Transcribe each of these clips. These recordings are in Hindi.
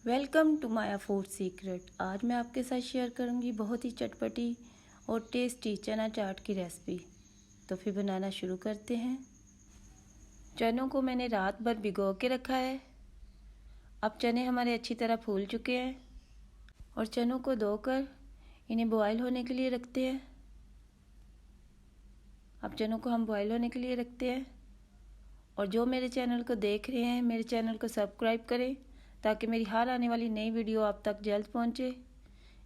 Welcome to Maya food secret. आज मैं आपके साथ शेयर करूंगी बहुत ही चटपटी और टेस्टी चना चाट की रेसिपी। तो फिर बनाना शुरू करते हैं। चनों को मैंने रात भर भिगो के रखा है। अब चने हमारे अच्छी तरह फूल चुके हैं और चनों को धोकर इन्हें बॉयल होने के लिए रखते हैं। अब चनों को हम बॉयल होने के लिए रखते हैं। और जो मेरे चैनल को देख रहे हैं, मेरे चैनल को सब्सक्राइब करें ताकि मेरी हर आने वाली नई वीडियो आप तक जल्द पहुंचे।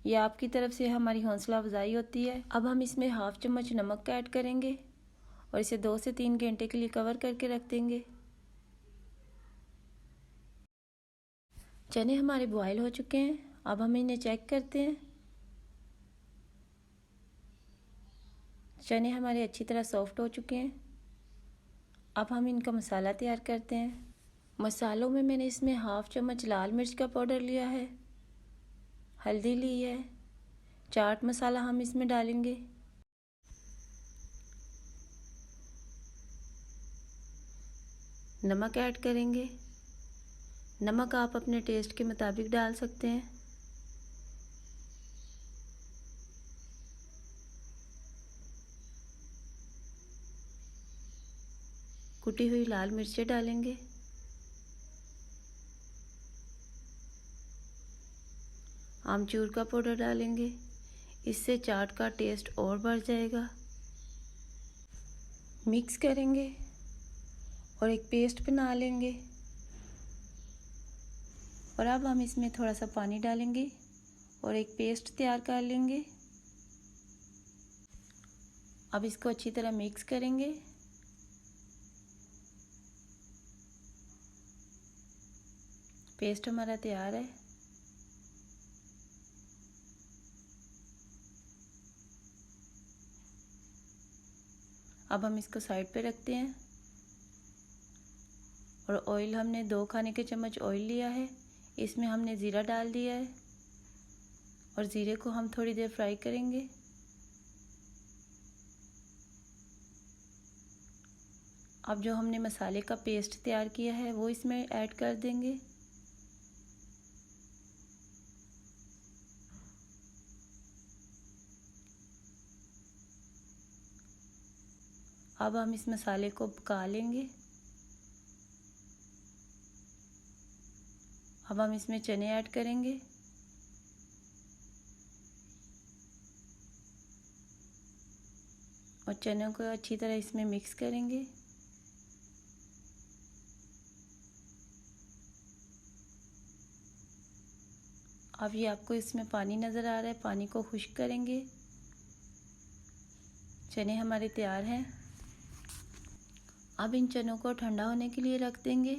ये आपकी तरफ से हमारी हौसला अफजाई होती है। अब हम इसमें हाफ चम्मच नमक का ऐड करेंगे और इसे 2 से 3 घंटे के लिए कवर करके रख देंगे। चने हमारे बॉयल हो चुके हैं। अब हम इन्हें चेक करते हैं। चने हमारे अच्छी तरह सॉफ्ट हो चुके हैं। अब हम इनका मसाला तैयार करते हैं। मसालों में मैंने इसमें हाफ चम्मच लाल मिर्च का पाउडर लिया है, हल्दी ली है, चाट मसाला हम इसमें डालेंगे, नमक ऐड करेंगे। नमक आप अपने टेस्ट के मुताबिक डाल सकते हैं। कुटी हुई लाल मिर्चें डालेंगे। आमचूर का पाउडर डालेंगे। इससे चाट का टेस्ट और बढ़ जाएगा। मिक्स करेंगे और एक पेस्ट बना लेंगे। और अब हम इसमें थोड़ा सा पानी डालेंगे और एक पेस्ट तैयार कर लेंगे। अब इसको अच्छी तरह मिक्स करेंगे। पेस्ट हमारा तैयार है। अब हम इसको साइड पे रखते हैं। और ऑयल हमने 2 खाने के चम्मच ऑयल लिया है। इसमें हमने ज़ीरा डाल दिया है और ज़ीरे को हम थोड़ी देर फ्राई करेंगे। अब जो हमने मसाले का पेस्ट तैयार किया है वो इसमें ऐड कर देंगे। अब हम इस मसाले को पका लेंगे। अब हम इसमें चने ऐड करेंगे और चनों को अच्छी तरह इसमें मिक्स करेंगे। अब ये आपको इसमें पानी नज़र आ रहा है, पानी को खुश्क करेंगे। चने हमारे तैयार हैं। अब इन चनों को ठंडा होने के लिए रख देंगे।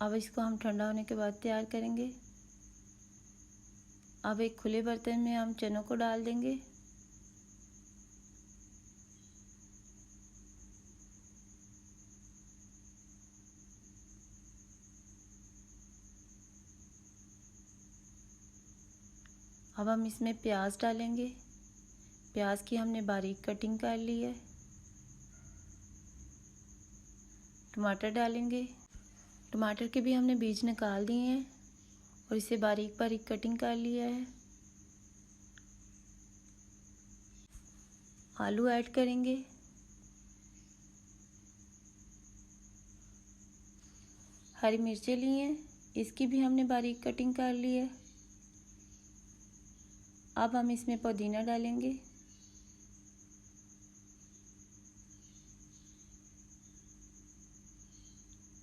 अब इसको हम ठंडा होने के बाद तैयार करेंगे। अब एक खुले बर्तन में हम चनों को डाल देंगे। अब हम इसमें प्याज डालेंगे। प्याज की हमने बारीक कटिंग कर ली है। टमाटर डालेंगे। टमाटर के भी हमने बीज निकाल दिए हैं और इसे बारीक बारीक कटिंग कर लिया है। आलू ऐड करेंगे। हरी मिर्चें ली हैं, इसकी भी हमने बारीक कटिंग कर ली है। अब हम इसमें पुदीना डालेंगे।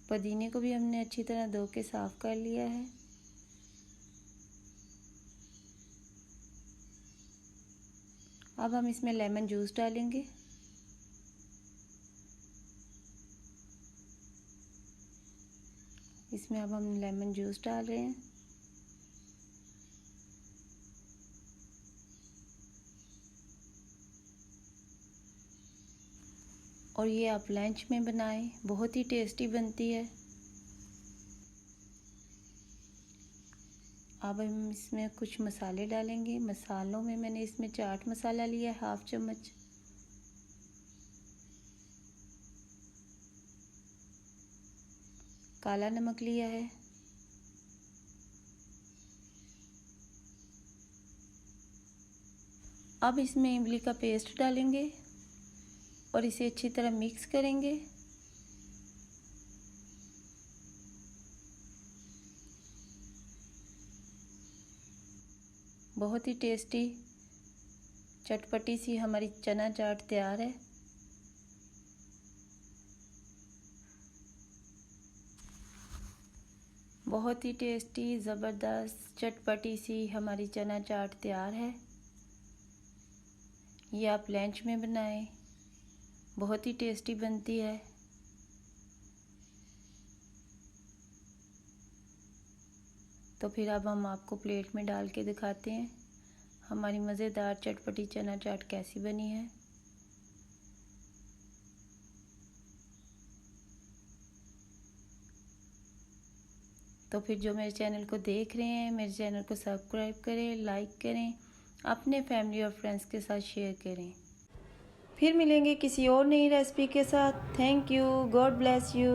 पुदीने को भी हमने अच्छी तरह धो के साफ कर लिया है। अब हम इसमें लेमन जूस डालेंगे। इसमें अब हम लेमन जूस डाल रहे हैं। और ये आप लंच में बनाएं, बहुत ही टेस्टी बनती है। अब हम इसमें कुछ मसाले डालेंगे। मसालों में मैंने इसमें चाट मसाला लिया है हाफ चम्मच, काला नमक लिया है, अब इसमें इमली का पेस्ट डालेंगे और इसे अच्छी तरह मिक्स करेंगे। बहुत ही टेस्टी चटपटी सी हमारी चना चाट तैयार है। बहुत ही टेस्टी ज़बरदस्त चटपटी सी हमारी चना चाट तैयार है। ये आप लंच में बनाएं, बहुत ही टेस्टी बनती है। तो फिर अब हम आपको प्लेट में डाल के दिखाते हैं हमारी मज़ेदार चटपटी चना चाट कैसी बनी है। तो फिर जो मेरे चैनल को देख रहे हैं, मेरे चैनल को सब्सक्राइब करें, लाइक करें, अपने फैमिली और फ्रेंड्स के साथ शेयर करें। फिर मिलेंगे किसी और नई रेसिपी के साथ। Thank you, God bless you.